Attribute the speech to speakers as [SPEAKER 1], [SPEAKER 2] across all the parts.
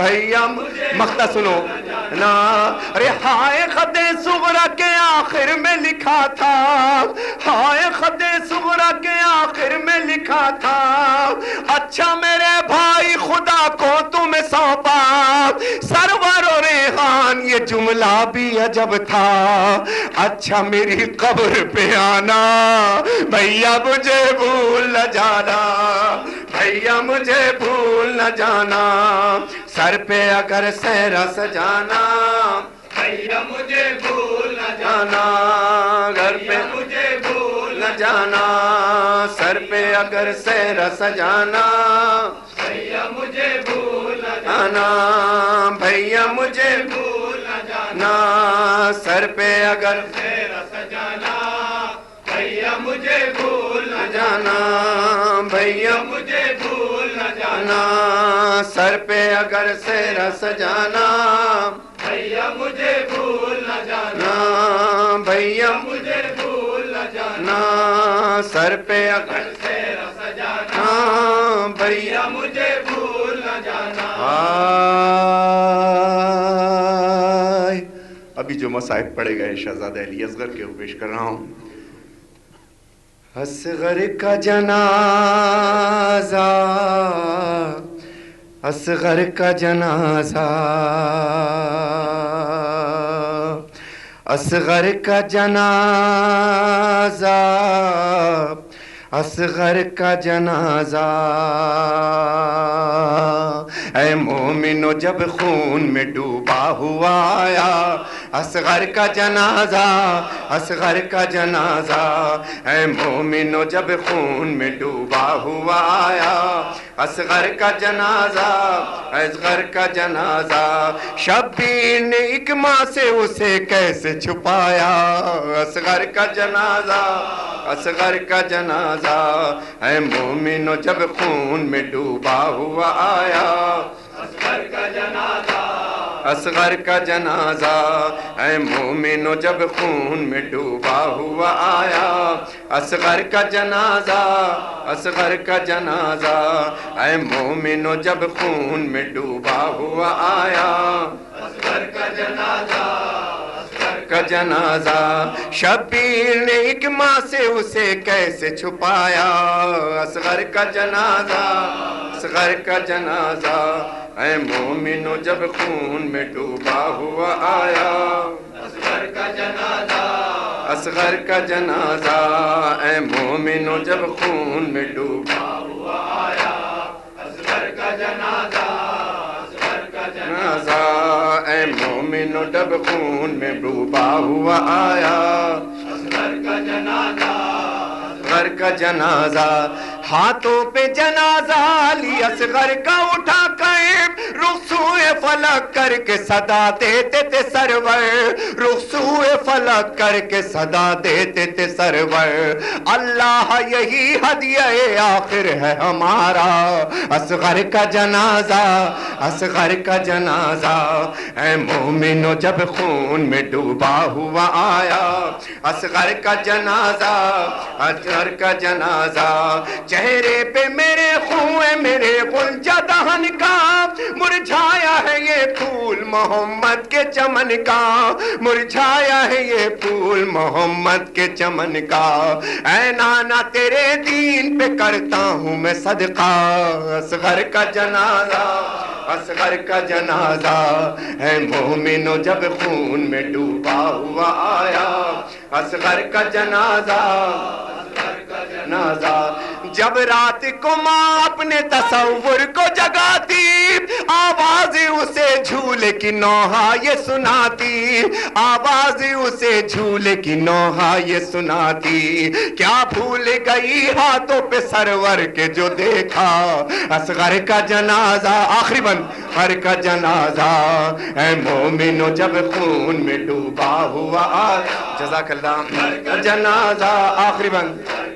[SPEAKER 1] بھیا مقطع سنو نا، ارے ہائے خط صغرا کے آخر میں لکھا تھا، ہائے خط صغرا کے آخر میں لکھا تھا، اچھا میرے بھائی خدا کو تمہیں سونپا، سرور و ریحان یہ جملہ بھی عجب تھا، اچھا میری قبر پہ آنا بھیا مجھے بھول نہ جانا، بھیا مجھے بھول نہ جانا، سر پہ اگر سہرا سجانا بھیا مجھے بھول نہ جانا، گھر پہ مجھے بھول نہ جانا، سر پہ اگر سہرا سجانا بھیا مجھے بھول نہ جانا، بھیا مجھے بھول نہ جانا، سر پہ اگر سہرا سجانا بھیا مجھے بھول نہ جانا، بھیا مجھے بھول نہ جانا، سر پہ اگر سہرا سجانا بھیا مجھے بھول نہ جانا، بھیا مجھے بھول نہ جانا، سر پہ اگر سہرا سجانا بھیا مجھے بھول نہ جانا۔ ابھی جو مصائب پڑے گئے شہزادہ علی اصغر کے وہ پیش کر رہا ہوں۔ اصغر کا جنازہ، اصغر کا جنازہ، اصغر کا جنازہ، اصغر کا جنازہ، اے مومنو جب خون میں ڈوبا ہوا آیا، اصغر کا جنازہ، اصغر کا جنازہ، اے مومنو جب خون میں ڈوبا ہوا آیا، اصغر کا جنازہ، اصغر کا جنازہ، شبیر نے ایک ماں سے اسے کیسے چھپایا، اصغر کا جنازہ، اصغر کا جنازہ، اے مومنو جب خون میں ڈوبا ہوا آیا، اصغر کا جنازہ، اصغر کا جنازہ، اے مومنو جب خون میں ڈوبا ہوا آیا، اصغر کا جنازہ، اصغر کا جنازہ، اے مومنو جب خون میں ڈوبا ہوا آیا، اصغر کا جنازہ، کا جنازہ، شبیر نے ایک ماں سے اسے کیسے چھپایا، اصغر کا جنازہ، اصغر کا جنازہ، اے مومنو جب خون میں ڈوبا ہوا آیا، اصغر کا جنازہ، اصغر کا جنازہ، اے مومنو جب خون میں ڈوبا ہوا آیا، اصغر کا جنازہ، جنازہ، اے مومنو جب خون میں ڈوبا ہوا آیا، اصغر کا جنازہ، اصغر کا جنازہ، ہاتھوں پہ جنازہ علی اصغر کا اٹھا کر رخ سوئے فلک کر کے صدا دیتے تھے سرور، رخ سوئے فلک کر کے صدا دیتے تھے سرور، اللہ یہی ہدیہ آخر ہے ہمارا، اصغر کا جنازہ، اصغر کا جنازہ، اے مومنو جب خون میں ڈوبا ہوا آیا، اصغر کا جنازہ، اصغر کا جنازہ، چہرے پہ میرے خون میرے غنچہ دہن کا، مرجھایا ہے یہ پھول محمد کے چمن کا، مرجھایا ہے یہ پھول محمد کے چمن کا، اے نانا تیرے دین پہ کرتا ہوں میں صدقہ، اصغر کا جنازہ، اصغر کا جنازہ، اے مومنو جب خون میں ڈوبا ہوا آیا، اصغر کا جنازہ، اصغر کا جنازہ، جب رات کو ماں اپنے تصور کو جگاتی، آواز اسے جھولے کی نوحہ یہ سناتی، آواز اسے جھولے کی نوحہ یہ سناتی، کیا بھول گئی ہاتھوں پہ سرور کے جو دیکھا، اصغر کا جنازہ، آخری بند، اصغر کا جنازہ، اے مومنو جب خون میں ڈوبا ہوا آیا، جزاک اللہ، جنازہ، آخری بند،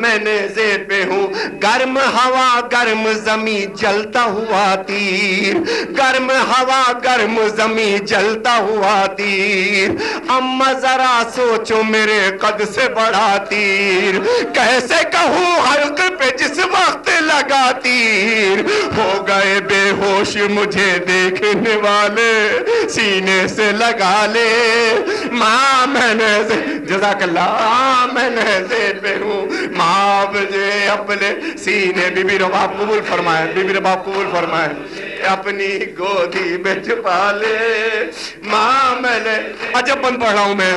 [SPEAKER 1] میں نیزے پہ ہوں. گرم ہوا گرم زمین جلتا ہوا تیر, گرم ہوا گرم زمین جلتا ہوا تیر. اما ذرا سوچو میرے قد سے بڑا تیر, کیسے کہوں حلق پہ جس وقت لگا تیر. ہو گئے بے ہوش مجھے دیکھنے والے, سینے سے لگا لے. ماں میں نے جزاک اللہ, میں نیزے پہ ہوں, ماں مجھے اپنے سینے. بی بی رباب قبول فرمائے, بی بی رباب قبول فرمائے, اپنی گودی میں چھپا لے. ماں میں نے عجب بند پڑھ رہا ہوں میں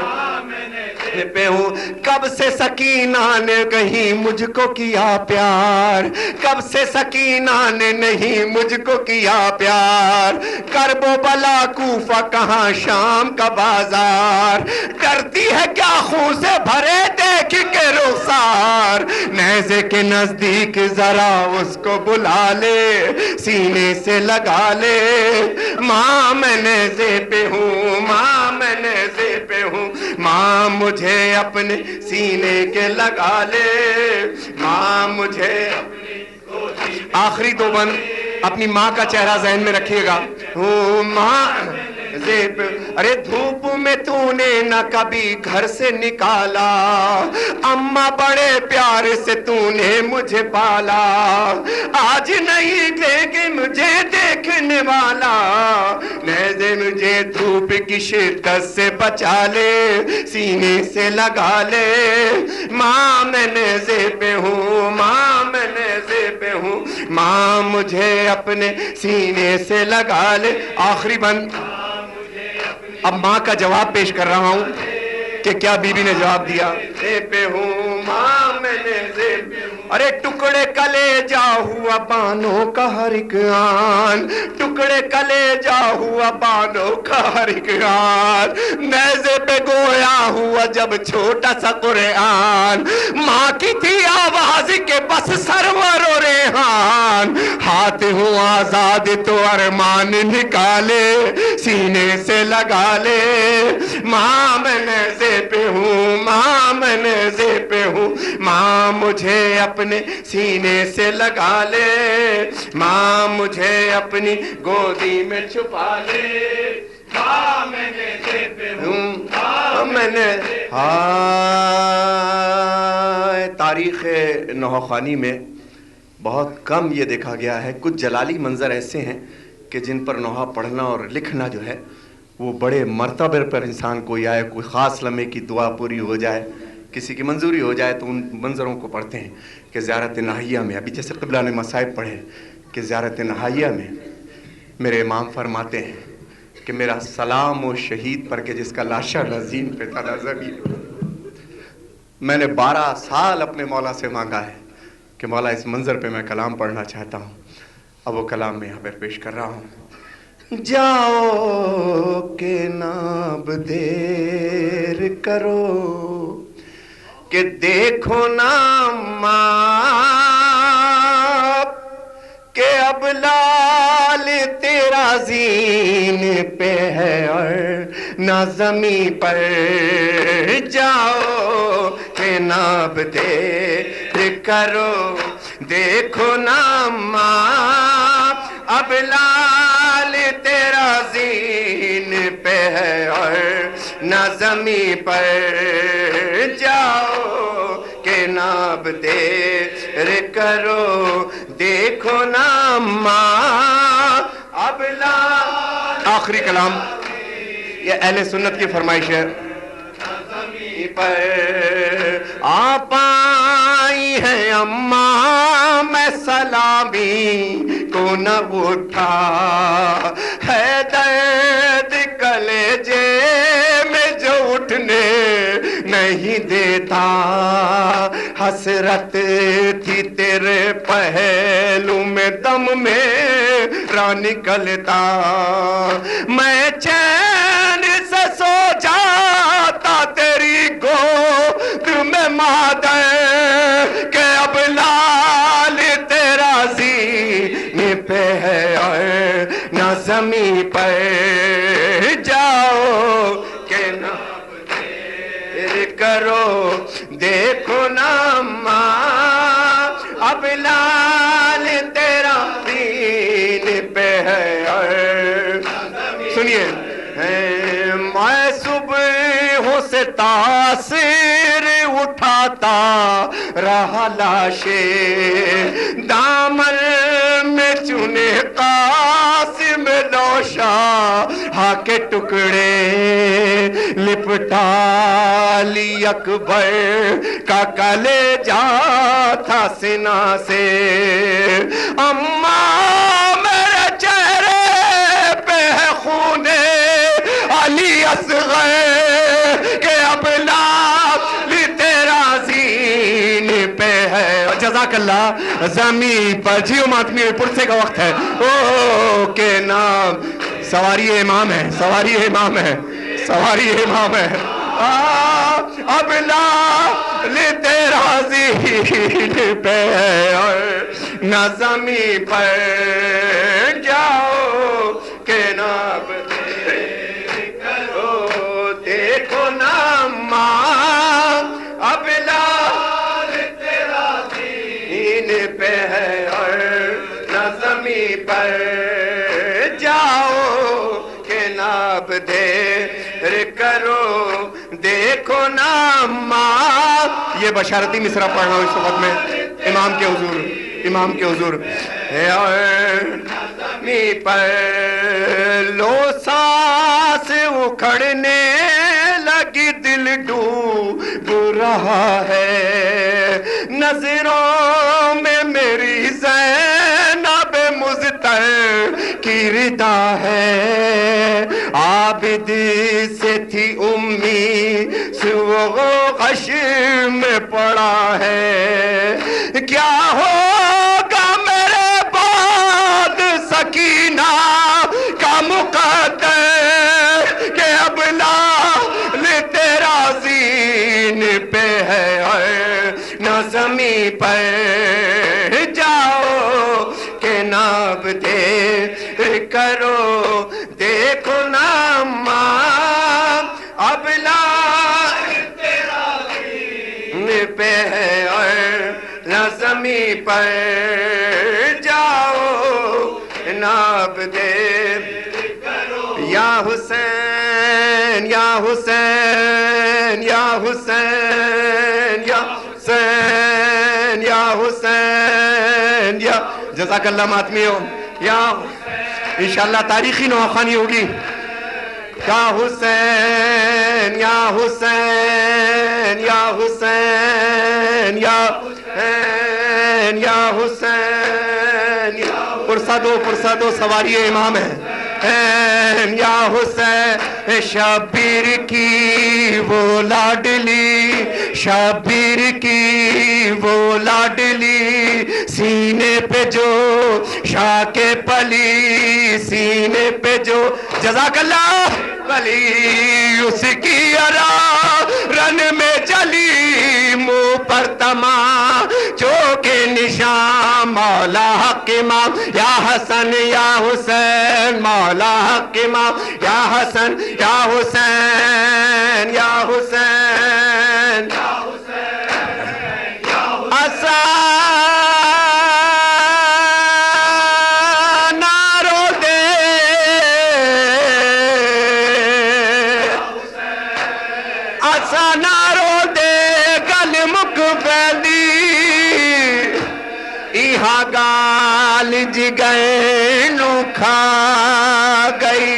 [SPEAKER 1] پہ ہوں. کب سے سکینہ نے کہیں مجھ کو کیا پیار, کب سے سکینہ نے نہیں مجھ کو کیا پیار. کرب و بلا کوفہ کہاں شام کا بازار, ڈرتی ہے کیا خون سے بھرے دیکھ کے رخسار. نیزے کے نزدیک ذرا اس کو بلا لے, سینے سے لگا لے. ماں میں نیزے پہ ہوں, ماں میں نیزے پہ ہوں, ماں مجھے اپنے سینے کے لگا لے. ماں مجھے آخری دو بند اپنی ماں کا چہرہ ذہن میں رکھیے گا. ماں ارے دھوپ میں تو نے نہ کبھی گھر سے نکالا, اماں بڑے پیار سے تو نے مجھے پالا. آج نہیں دیکھے مجھے دیکھنے والا, نیزے مجھے دھوپ کی شدت سے بچا لے, سینے سے لگا لے. ماں میں نیزے پہ ہوں, ماں میں نیزے پہ ہوں, ماں مجھے اپنے سینے سے لگا لے. آخری بند اب ماں کا جواب پیش کر رہا ہوں کہ کیا بی بی نے جواب دیا. پہ ہوں, ماں میں نیزے پہ ہوں, ارے ٹکڑے کلیجا ہوا بانوں کا ہر ایک آن, ٹکڑے کلیجا ہوا بانوں کا ہر ایک آن. نیزے پہ گویا ہوا جب چھوٹا سا قرآن, ماں کی تھی آواز کے بس سرور و ریحان. ہاتھ ہوں آزاد تو ارمان نکالے, سینے سے لگا لے. ماں میں نیزے پہ ہوں, ماں میں نیزے پہ ہوں, ماں مجھے اپنے سینے سے لگا لے. ماں مجھے اپنی گودی میں چھپا لے. ماں میں نیزے پہ ہوں, میں نے تاریخ نوحہ میں بہت کم یہ دیکھا گیا ہے. کچھ جلالی منظر ایسے ہیں کہ جن پر نوحہ پڑھنا اور لکھنا جو ہے وہ بڑے مرتبے پر انسان کو آئے, کوئی خاص لمحے کی دعا پوری ہو جائے, کسی کی منظوری ہو جائے تو ان منظروں کو پڑھتے ہیں. کہ زیارت نہائیہ میں, ابھی جیسے قبلہ نے مصائب پڑھے, کہ زیارت نہائیہ میں میرے امام فرماتے ہیں کہ میرا سلام و شہید پر, کہ جس کا لاشا لذین پہ تھا زمین. میں نے 12 سال اپنے مولا سے مانگا ہے کہ مولا اس منظر پہ میں کلام پڑھنا چاہتا ہوں. اب وہ کلام میں یہاں پر پیش کر رہا ہوں. جاؤ کہ ناب دیر کرو, کہ دیکھو نا ماں, کہ اب لال تیرا زین پہ ہے اور نہ زمین پر. جاؤ کہ ناب دیر کرو, دیکھو نا ماں, اب لال تیرا زین پہ ہے اور نہ زمین پر. جاؤ کہ ناب دیر کرو, دیکھو نا ماں, اب لال. آخری کلام یہ اہل سنت کی فرمائش ہے. پر آپ آئی ہے اماں, میں سلامی کو نہ اٹھا, ہے درد کلیجے میں جو اٹھنے نہیں دیتا. حسرت تھی تیرے پہلو میں دم میرا نکلتا, میں چین سے سو جاتا تیری گود میں مادر, کہ اب لال تیرا زین پہ ہے اور نہ زمین پر. جاؤ کہ نہ کرو, دیکھو نا ماں اب لال تیرا دین پہ ہے. سنیے میں صبح سے تاثیر اٹھاتا رہا لاشے دامن میں چنے قاسم لوشا ہا کے ٹکڑے لپٹا لی اکبر کا کلیجہ تھا سینہ سے. اماں میرے چہرے پہ ہے خون علی اصغر کہ اب لال تیرا زین پہ ہے. جزاک اللہ. زمین پر جیو ماتمی پرسے کا وقت ہے. او کے نام سواری امام ہے, سواری امام ہے, سواری امام ہے. اب لال تیرا زین پہ ہے نہ زمین پر جاؤ کہ نام دیکھو نا ماں اب لال تیرا دین پہ ہے اور نہ زمین پر جاؤ کہ ناب دیر کرو دیکھو نا ماں. یہ بشارتی مصرع پڑھ رہا ہوں اس وقت میں امام کے حضور, امام کے حضور. زمین پر لو سانس اکھڑنے لگی دل ڈوب رہا ہے نظروں میں میری زینب مزتر کی ردا ہے. عابد سے تھی امی سوغ غش میں پڑا ہے. کیا ہوگا میرے بعد سکینہ کا مقدر کہ اب لال تیرا زین پہ ہے نہ زمین پر جاؤ کہ ناب دیر کرو دیکھو نا ماں اب لال تیرا زین پہ ہے نہ زمین پر جاؤ ناب دیر کرو. یا حسین یا حسین یا حسین یا حسین یا حسین یا جزاک اللہ ماتمیوں. یا انشاءاللہ تاریخی نواخوانی ہوگی. یا حسین یا حسین یا حسین یا حسین یا حسین پرسہ دو سواری امام ہے. یا حسین شبیر کی وہ لاڈلی, شبیر کی وہ لاڈلی سینے پہ جو شاک پلی سینے پہ جو جزاک اللہ پلی اس کی رن میں جلی منہ پر تمام جو کے نشان مولا حق امام یا حسن یا حسین مولا حق امام یا حسن یا حسین یا حسین گال جگہ نو کھا گئی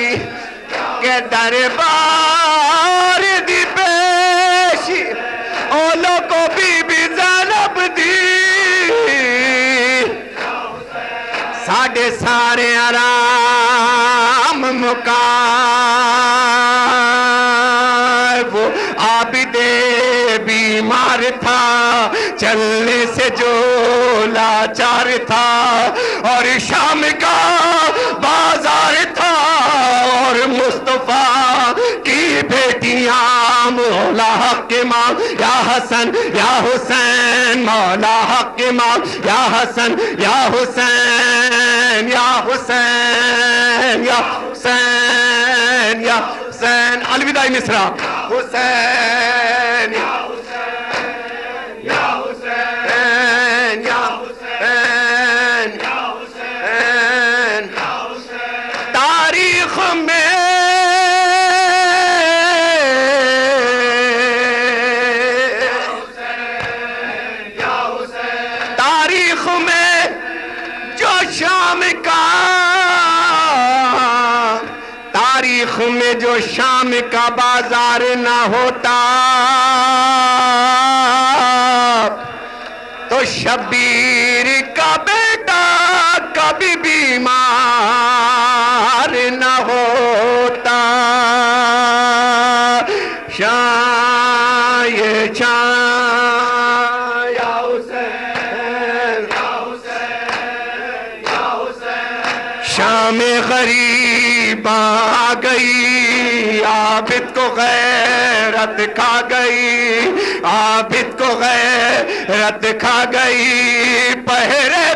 [SPEAKER 1] کہ دربار دی پیشی اولو کو بی بی زینب دی ساڑھے سارے آرام مکان وہ عابد بیمار تھا چلنے سے جو لاچار تھا اور شام کا بازار تھا اور مصطفیٰ کی بیٹیاں مولا حق امام یا حسن یا حسین مولا حق امام یا حسن یا حسین یا حسین یا حسین یا حسین الوداعی مصرع حسین یا حسین جو شام کا بازار نہ ہوتا تو شبیر کا بیٹا کبھی بیمار نہ ہوتا شاہ یہ شاہ یا حسین شام غریب آ گئی عابد کو غیرت کھا گئی عابد کو غیرت کھا گئی پہرے